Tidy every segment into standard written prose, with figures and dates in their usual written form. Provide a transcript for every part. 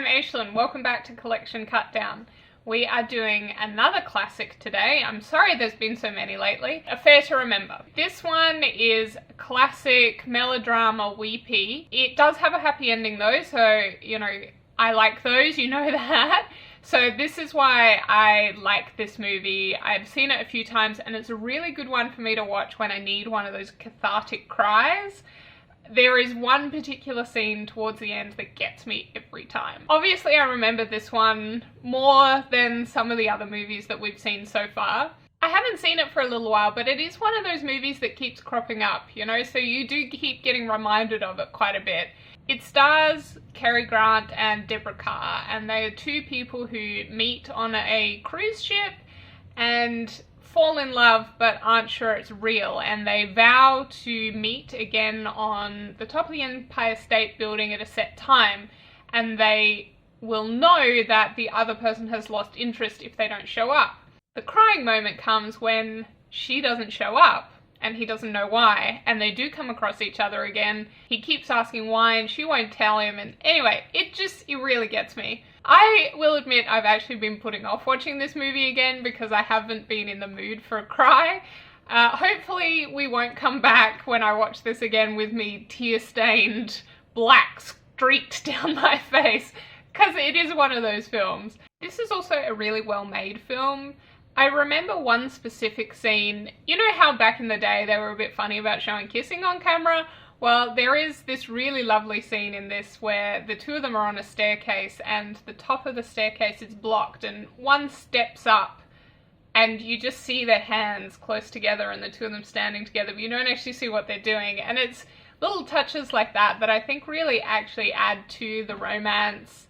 I'm Aislinn. Welcome back to Collection Cutdown. We are doing another classic today. I'm sorry there's been so many lately. Affair to Remember. This one is classic melodrama weepy. It does have a happy ending though, so you know, I like those, you know that. So this is why I like this movie. I've seen it a few times and it's a really good one for me to watch when I need one of those cathartic cries. There is one particular scene towards the end that gets me every time. Obviously, I remember this one more than some of the other movies that we've seen so far. I haven't seen it for a little while, but it is one of those movies that keeps cropping up, you know, so you do keep getting reminded of it quite a bit. It stars Cary and Deborah Kerr, and they are two people who meet on a cruise ship and fall in love but aren't sure it's real, and they vow to meet again on the top of the Empire State Building at a set time, and they will know that the other person has lost interest if they don't show up. The crying moment comes when she doesn't show up and he doesn't know why, and they do come across each other again. He keeps asking why and she won't tell him, and anyway, it really gets me. I will admit I've actually been putting off watching this movie again because I haven't been in the mood for a cry. Hopefully we won't come back when I watch this again with me tear-stained black streaked down my face, because it is one of those films. This is also a really well-made film. I remember one specific scene. You know how back in the day they were a bit funny about showing kissing on camera? Well, there is this really lovely scene in this where the two of them are on a staircase and the top of the staircase is blocked and one steps up and you just see their hands close together and the two of them standing together, but you don't actually see what they're doing. And it's little touches like that that I think really actually add to the romance.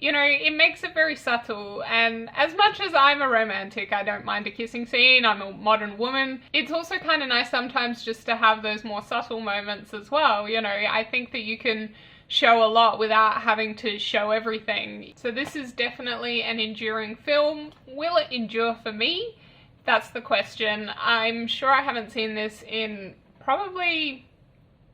You know, it makes it very subtle, and as much as I'm a romantic, I don't mind a kissing scene, I'm a modern woman, it's also kind of nice sometimes just to have those more subtle moments as well. You know, I think that you can show a lot without having to show everything. So this is definitely an enduring film. Will it endure for me? That's the question. I'm sure I haven't seen this in probably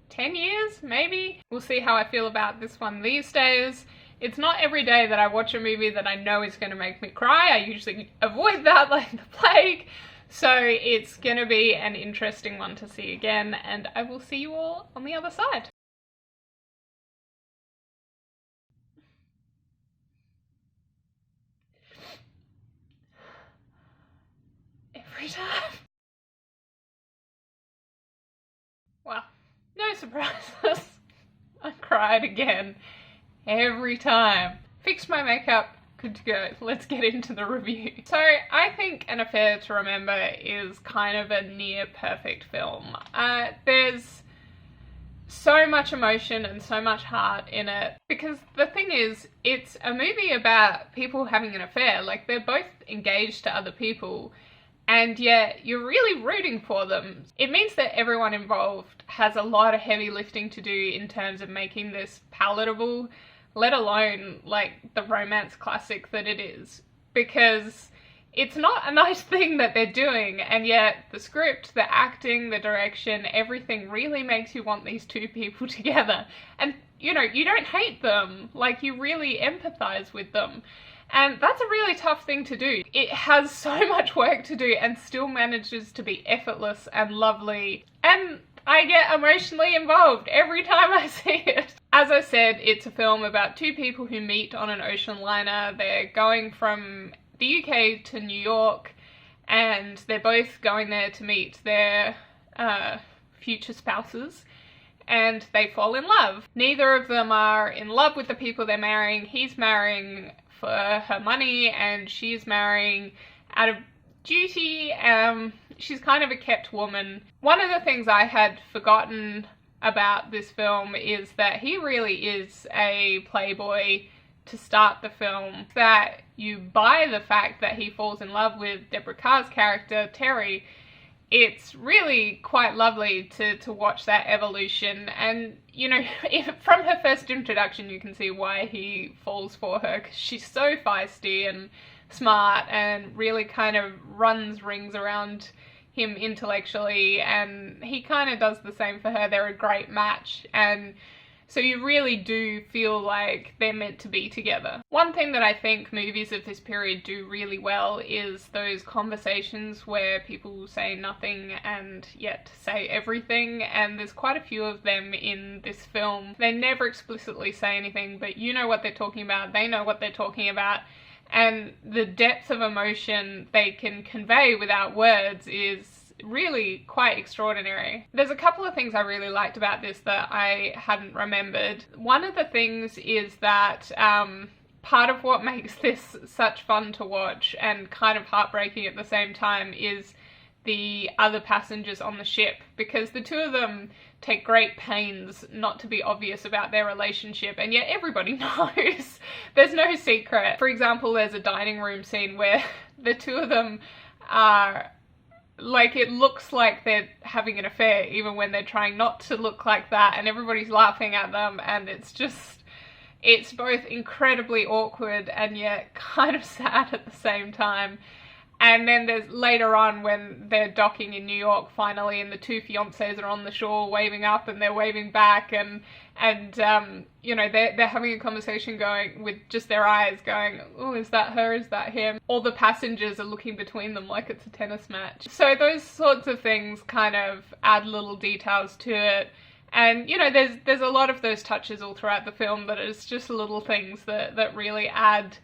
10 years, maybe. We'll see how I feel about this one these days. It's not every day that I watch a movie that I know is going to make me cry. I usually avoid that like the plague. So it's going to be an interesting one to see again, and I will see you all on the other side. Every time. Well, no surprises. I cried again. Every time. Fixed my makeup, good to go. Let's get into the review. So I think An Affair to Remember is kind of a near perfect film. There's so much emotion and so much heart in it, because the thing is, it's a movie about people having an affair. Like, they're both engaged to other people and yet you're really rooting for them. It means that everyone involved has a lot of heavy lifting to do in terms of making this palatable, let alone like the romance classic that it is, because it's not a nice thing that they're doing, and yet the script, the acting, the direction, everything really makes you want these two people together. And you know, you don't hate them, like you really empathize with them. And that's a really tough thing to do. It has so much work to do and still manages to be effortless and lovely. And I get emotionally involved every time I see it. As I said, it's a film about two people who meet on an ocean liner. They're going from the UK to New York, and they're both going there to meet their future spouses, and they fall in love. Neither of them are in love with the people they're marrying. He's marrying for her money and she's marrying out of duty. She's kind of a kept woman. One of the things I had forgotten about this film is that he really is a playboy to start the film, that you buy the fact that he falls in love with Deborah Kerr's character, Cary. It's really quite lovely to watch that evolution, and you know, from her first introduction you can see why he falls for her, because she's so feisty and smart and really kind of runs rings around him intellectually, and he kind of does the same for her. They're a great match, and So you really do feel like they're meant to be together. One thing that I think movies of this period do really well is those conversations where people say nothing and yet say everything, and there's quite a few of them in this film. They never explicitly say anything, but you know what they're talking about, they know what they're talking about, and the depth of emotion they can convey without words is really quite extraordinary. There's a couple of things I really liked about this that I hadn't remembered. One of the things is that part of what makes this such fun to watch and kind of heartbreaking at the same time is the other passengers on the ship, because the two of them take great pains not to be obvious about their relationship, and yet everybody knows. There's no secret. For example, there's a dining room scene where the two of them are like, it looks like they're having an affair even when they're trying not to look like that, and everybody's laughing at them, and it's both incredibly awkward and yet kind of sad at the same time. And then there's later on when they're docking in New York finally, and the two fiancés are on the shore waving up and they're waving back, and you know, they're having a conversation going with just their eyes going, oh, is that her, is that him? All the passengers are looking between them like it's a tennis match. So those sorts of things kind of add little details to it. And, you know, there's a lot of those touches all throughout the film, but it's just little things that really add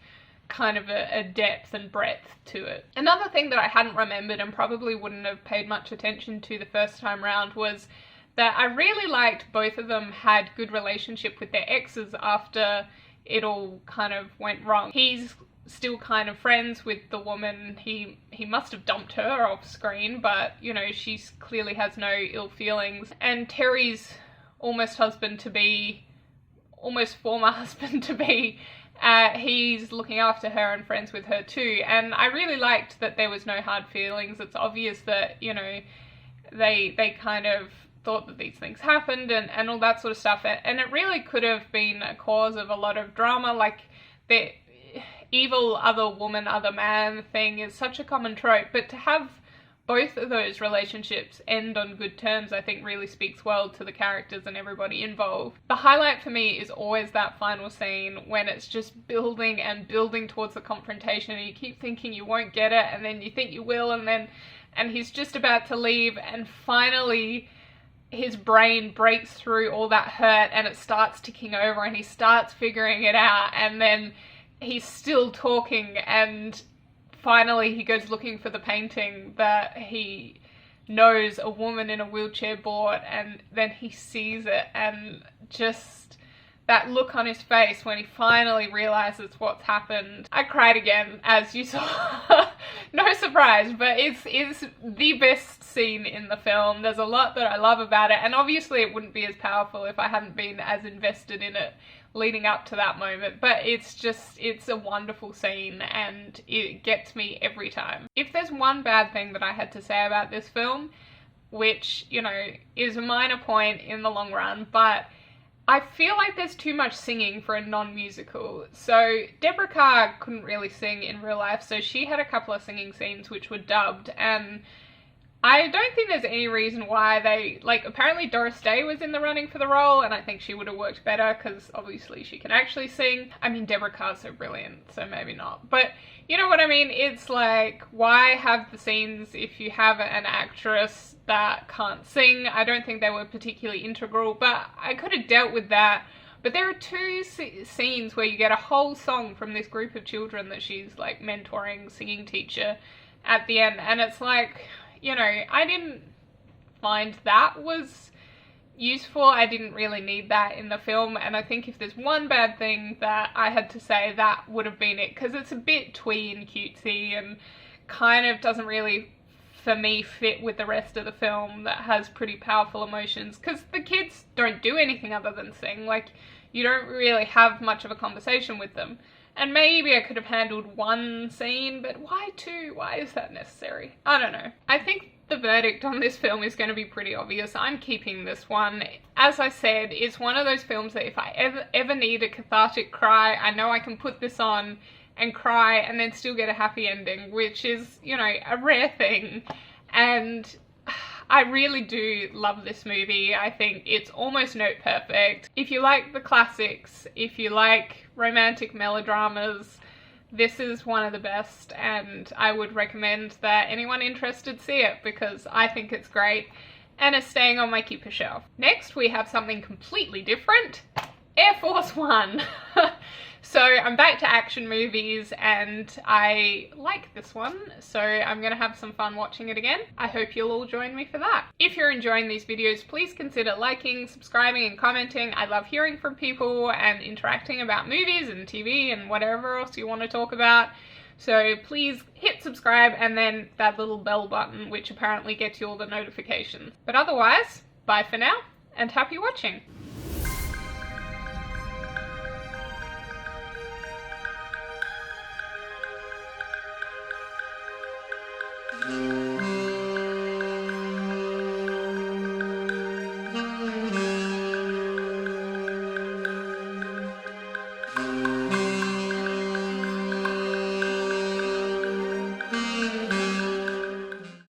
kind of a depth and breadth to it. Another thing that I hadn't remembered and probably wouldn't have paid much attention to the first time round was that I really liked both of them had good relationship with their exes after it all kind of went wrong. He's still kind of friends with the woman. He must have dumped her off screen, but, you know, she clearly has no ill feelings. And Terry's almost husband-to-be, almost former husband-to-be, he's looking after her and friends with her too, and I really liked that there was no hard feelings. It's obvious that, you know, they kind of thought that these things happened and all that sort of stuff, and it really could have been a cause of a lot of drama. Like, the evil other woman, other man thing is such a common trope, but to have both of those relationships end on good terms, I think really speaks well to the characters and everybody involved. The highlight for me is always that final scene when it's just building and building towards the confrontation, and you keep thinking you won't get it, and then you think you will, and he's just about to leave, and finally his brain breaks through all that hurt and it starts ticking over and he starts figuring it out, and then he's still talking, and finally he goes looking for the painting that he knows a woman in a wheelchair bought, and then he sees it, and just that look on his face when he finally realizes what's happened. I cried again, as you saw. No surprise, but it's the best scene in the film. There's a lot that I love about it, and obviously it wouldn't be as powerful if I hadn't been as invested in it leading up to that moment, but it's a wonderful scene and it gets me every time. If there's one bad thing that I had to say about this film, which, you know, is a minor point in the long run, but I feel like there's too much singing for a non-musical. So Deborah Kerr couldn't really sing in real life, so she had a couple of singing scenes which were dubbed, and I don't think there's any reason why they, like, apparently Doris Day was in the running for the role, and I think she would have worked better because obviously she can actually sing. I mean, Deborah Kerr's so brilliant, so maybe not. But you know what I mean? It's like, why have the scenes if you have an actress that can't sing? I don't think they were particularly integral, but I could have dealt with that. But there are two scenes where you get a whole song from this group of children that she's, like, mentoring, singing teacher at the end, and it's like, you know, I didn't find that was useful. I didn't really need that in the film, and I think if there's one bad thing that I had to say, that would have been it, because it's a bit twee and cutesy and kind of doesn't really, for me, fit with the rest of the film that has pretty powerful emotions, because the kids don't do anything other than sing. Like, you don't really have much of a conversation with them. And maybe I could have handled one scene, but why two? Why is that necessary? I don't know. I think the verdict on this film is going to be pretty obvious. I'm keeping this one. As I said, it's one of those films that if I ever need a cathartic cry, I know I can put this on and cry and then still get a happy ending, which is, you know, a rare thing. And I really do love this movie. I think it's almost note perfect. If you like the classics, if you like romantic melodramas, this is one of the best, and I would recommend that anyone interested see it because I think it's great and it's staying on my keeper shelf. Next, we have something completely different. Air Force One. So I'm back to action movies and I like this one, so I'm gonna have some fun watching it again. I hope you'll all join me for that. If you're enjoying these videos, please consider liking, subscribing and commenting. I love hearing from people and interacting about movies and TV and whatever else you want to talk about. So please hit subscribe and then that little bell button, which apparently gets you all the notifications. But otherwise, bye for now and happy watching.